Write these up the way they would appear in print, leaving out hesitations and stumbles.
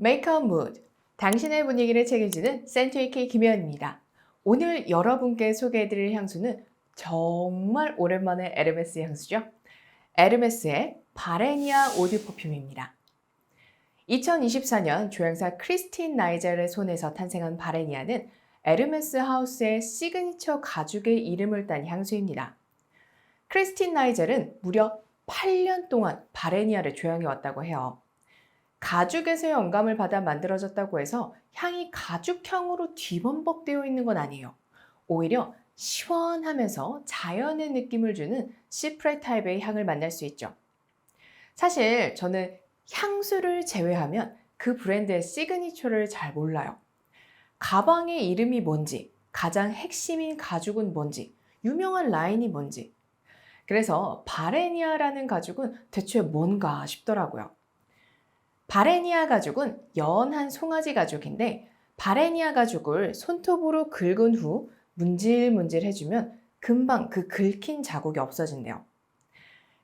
Make a mood. 당신의 분위기를 책임지는 센트위키 김혜연입니다. 오늘 여러분께 소개해드릴 향수는 정말 오랜만에 에르메스 향수죠. 에르메스의 바레니아 오드 퍼퓸입니다. 2024년 조향사 크리스틴 나이젤의 손에서 탄생한 바레니아는 에르메스 하우스의 시그니처 가죽의 이름을 딴 향수입니다. 크리스틴 나이젤은 무려 8년 동안 바레니아를 조향해 왔다고 해요. 가죽에서 영감을 받아 만들어졌다고 해서 향이 가죽향으로 뒤범벅되어 있는 건 아니에요. 오히려 시원하면서 자연의 느낌을 주는 시프레 타입의 향을 만날 수 있죠. 사실 저는 향수를 제외하면 그 브랜드의 시그니처를 잘 몰라요. 가방의 이름이 뭔지, 가장 핵심인 가죽은 뭔지, 유명한 라인이 뭔지. 그래서 바레니아라는 가죽은 대체 뭔가 싶더라고요. 바레니아 가죽은 연한 송아지 가죽인데 바레니아 가죽을 손톱으로 긁은 후 문질문질 해주면 금방 그 긁힌 자국이 없어진대요.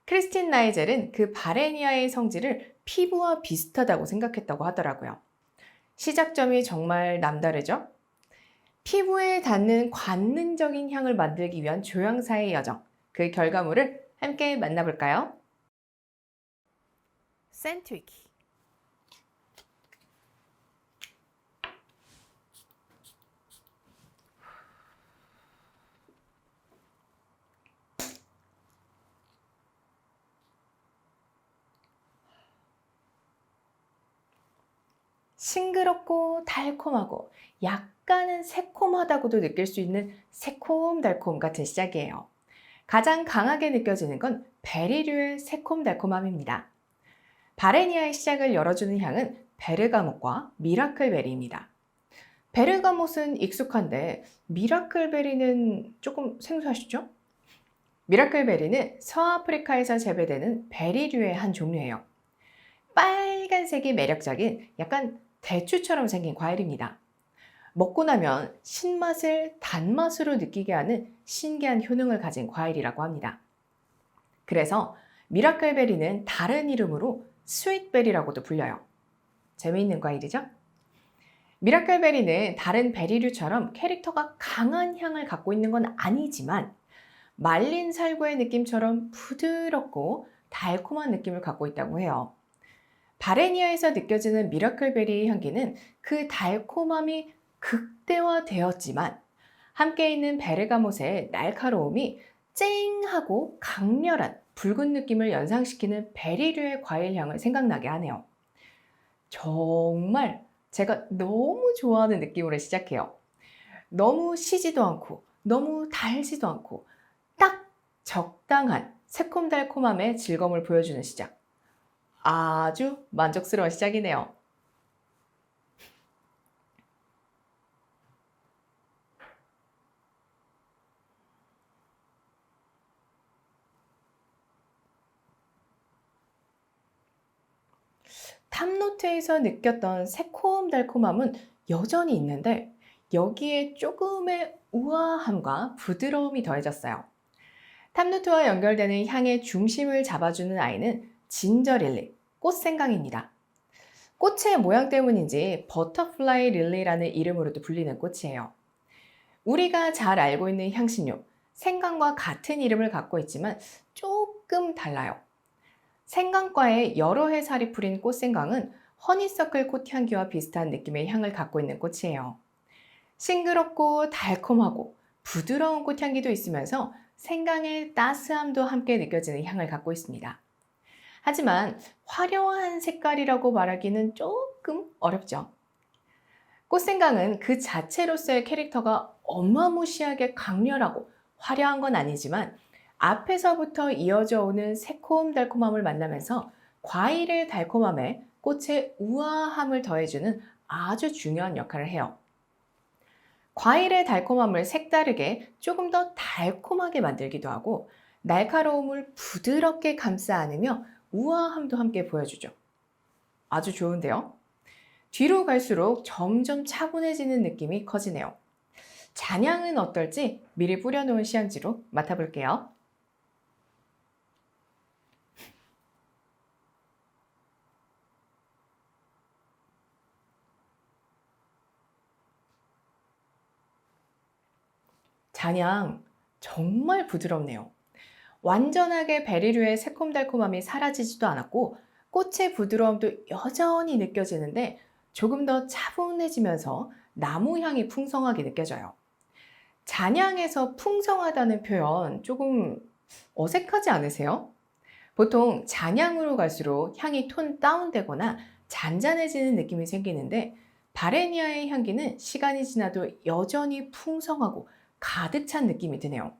크리스틴 나이젤은 그 바레니아의 성질을 피부와 비슷하다고 생각했다고 하더라고요. 시작점이 정말 남다르죠? 피부에 닿는 관능적인 향을 만들기 위한 조향사의 여정, 그 결과물을 함께 만나볼까요? 센트위키. 싱그럽고 달콤하고 약간은 새콤하다고도 느낄 수 있는 새콤달콤 같은 시작이에요. 가장 강하게 느껴지는 건 베리류의 새콤달콤함입니다. 바레니아의 시작을 열어주는 향은 베르가못과 미라클베리입니다. 베르가못은 익숙한데 미라클베리는 조금 생소하시죠? 미라클베리는 서아프리카에서 재배되는 베리류의 한 종류예요. 빨간색이 매력적인 약간 대추처럼 생긴 과일입니다. 먹고 나면 신맛을 단맛으로 느끼게 하는 신기한 효능을 가진 과일이라고 합니다. 그래서 미라클베리는 다른 이름으로 스윗베리라고도 불려요. 재미있는 과일이죠? 미라클베리는 다른 베리류처럼 캐릭터가 강한 향을 갖고 있는 건 아니지만 말린 살구의 느낌처럼 부드럽고 달콤한 느낌을 갖고 있다고 해요. 바레니아에서 느껴지는 미라클베리의 향기는 그 달콤함이 극대화되었지만 함께 있는 베르가못의 날카로움이 쨍하고 강렬한 붉은 느낌을 연상시키는 베리류의 과일 향을 생각나게 하네요. 정말 제가 너무 좋아하는 느낌으로 시작해요. 너무 시지도 않고 너무 달지도 않고 딱 적당한 새콤달콤함의 즐거움을 보여주는 시작. 아주 만족스러운 시작이네요. 탑노트에서 느꼈던 새콤달콤함은 여전히 있는데 여기에 조금의 우아함과 부드러움이 더해졌어요. 탑노트와 연결되는 향의 중심을 잡아주는 아이는 진저릴리, 꽃생강입니다. 꽃의 모양 때문인지 버터플라이 릴리라는 이름으로도 불리는 꽃이에요. 우리가 잘 알고 있는 향신료, 생강과 같은 이름을 갖고 있지만 조금 달라요. 생강과에 여러 해 살이 풀인 꽃생강은 허니서클 꽃향기와 비슷한 느낌의 향을 갖고 있는 꽃이에요. 싱그럽고 달콤하고 부드러운 꽃향기도 있으면서 생강의 따스함도 함께 느껴지는 향을 갖고 있습니다. 하지만 화려한 색깔이라고 말하기는 조금 어렵죠. 꽃생강은 그 자체로서의 캐릭터가 어마무시하게 강렬하고 화려한 건 아니지만 앞에서부터 이어져 오는 새콤달콤함을 만나면서 과일의 달콤함에 꽃의 우아함을 더해주는 아주 중요한 역할을 해요. 과일의 달콤함을 색다르게 조금 더 달콤하게 만들기도 하고 날카로움을 부드럽게 감싸 안으며 우아함도 함께 보여주죠. 아주 좋은데요? 뒤로 갈수록 점점 차분해지는 느낌이 커지네요. 잔향은 어떨지 미리 뿌려놓은 시향지로 맡아볼게요. 잔향 정말 부드럽네요. 완전하게 베리류의 새콤달콤함이 사라지지도 않았고 꽃의 부드러움도 여전히 느껴지는데 조금 더 차분해지면서 나무 향이 풍성하게 느껴져요. 잔향에서 풍성하다는 표현 조금 어색하지 않으세요? 보통 잔향으로 갈수록 향이 톤 다운되거나 잔잔해지는 느낌이 생기는데 바레니아의 향기는 시간이 지나도 여전히 풍성하고 가득 찬 느낌이 드네요.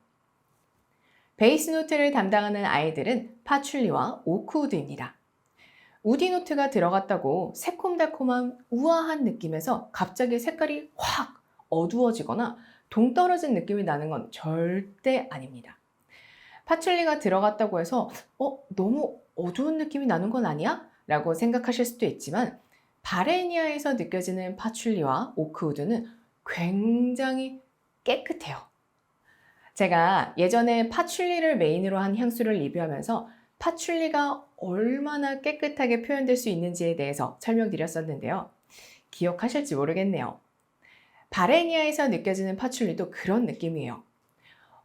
베이스 노트를 담당하는 아이들은 파출리와 오크우드입니다. 우디 노트가 들어갔다고 새콤달콤한 우아한 느낌에서 갑자기 색깔이 확 어두워지거나 동떨어진 느낌이 나는 건 절대 아닙니다. 파출리가 들어갔다고 해서 너무 어두운 느낌이 나는 건 아니야? 라고 생각하실 수도 있지만 바레니아에서 느껴지는 파출리와 오크우드는 굉장히 깨끗해요. 제가 예전에 파출리를 메인으로 한 향수를 리뷰하면서 파출리가 얼마나 깨끗하게 표현될 수 있는지에 대해서 설명드렸었는데요. 기억하실지 모르겠네요. 바레니아에서 느껴지는 파출리도 그런 느낌이에요.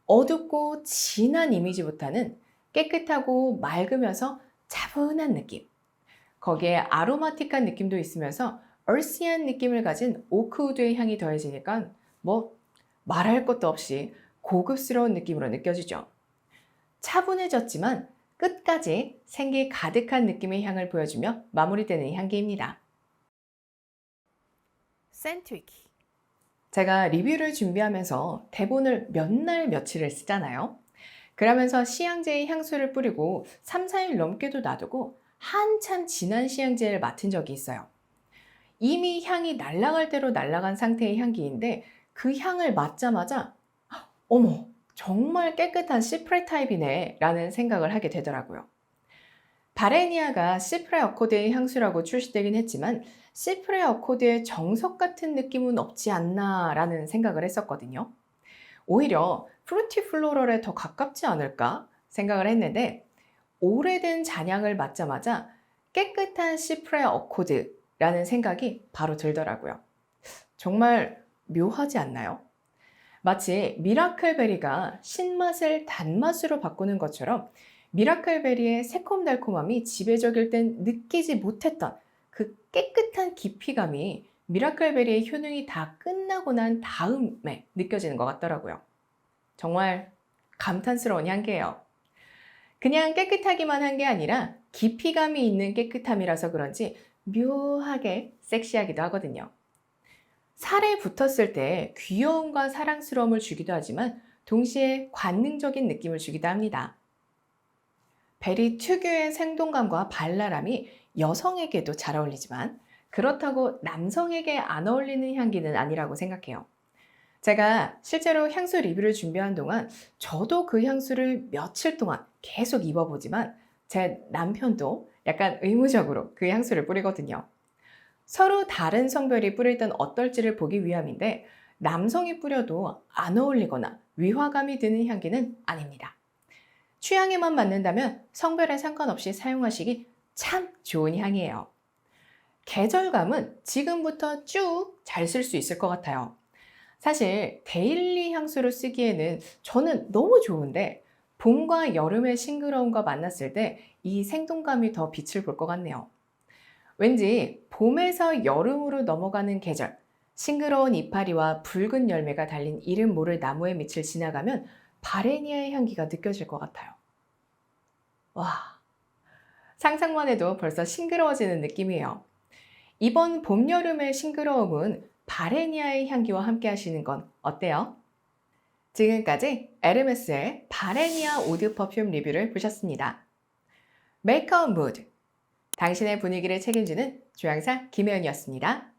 어둡고 진한 이미지보다는 깨끗하고 맑으면서 차분한 느낌. 거기에 아로마틱한 느낌도 있으면서 얼시한 느낌을 가진 오크우드의 향이 더해지니까 말할 것도 없이 고급스러운 느낌으로 느껴지죠. 차분해졌지만 끝까지 생기 가득한 느낌의 향을 보여주며 마무리되는 향기입니다. 센트위키. 제가 리뷰를 준비하면서 대본을 몇 날 며칠을 쓰잖아요. 그러면서 시향제의 향수를 뿌리고 3, 4일 넘게도 놔두고 한참 진한 시향제를 맡은 적이 있어요. 이미 향이 날아갈 대로 날아간 상태의 향기인데 그 향을 맡자마자 어머, 정말 깨끗한 시프레 타입이네 라는 생각을 하게 되더라고요. 바레니아가 시프레 어코드의 향수라고 출시되긴 했지만 시프레 어코드의 정석 같은 느낌은 없지 않나 라는 생각을 했었거든요. 오히려 프루티 플로럴에 더 가깝지 않을까 생각을 했는데 오래된 잔향을 맡자마자 깨끗한 시프레 어코드라는 생각이 바로 들더라고요. 정말 묘하지 않나요? 마치 미라클베리가 신맛을 단맛으로 바꾸는 것처럼 미라클베리의 새콤달콤함이 지배적일 땐 느끼지 못했던 그 깨끗한 깊이감이 미라클베리의 효능이 다 끝나고 난 다음에 느껴지는 것 같더라고요. 정말 감탄스러운 향기예요. 그냥 깨끗하기만 한 게 아니라 깊이감이 있는 깨끗함이라서 그런지 묘하게 섹시하기도 하거든요. 살에 붙었을 때 귀여움과 사랑스러움을 주기도 하지만 동시에 관능적인 느낌을 주기도 합니다. 베리 특유의 생동감과 발랄함이 여성에게도 잘 어울리지만 그렇다고 남성에게 안 어울리는 향기는 아니라고 생각해요. 제가 실제로 향수 리뷰를 준비한 동안 저도 그 향수를 며칠 동안 계속 입어보지만 제 남편도 약간 의무적으로 그 향수를 뿌리거든요. 서로 다른 성별이 뿌릴 땐 어떨지를 보기 위함인데 남성이 뿌려도 안 어울리거나 위화감이 드는 향기는 아닙니다. 취향에만 맞는다면 성별에 상관없이 사용하시기 참 좋은 향이에요. 계절감은 지금부터 쭉 잘 쓸 수 있을 것 같아요. 사실 데일리 향수로 쓰기에는 저는 너무 좋은데 봄과 여름의 싱그러움과 만났을 때 이 생동감이 더 빛을 볼 것 같네요. 왠지 봄에서 여름으로 넘어가는 계절, 싱그러운 이파리와 붉은 열매가 달린 이름 모를 나무의 밑을 지나가면 바레니아의 향기가 느껴질 것 같아요. 와, 상상만 해도 벌써 싱그러워지는 느낌이에요. 이번 봄, 여름의 싱그러움은 바레니아의 향기와 함께 하시는 건 어때요? 지금까지 에르메스의 바레니아 오드 퍼퓸 리뷰를 보셨습니다. Make a mood. 당신의 분위기를 책임지는 조향사 김혜연이었습니다.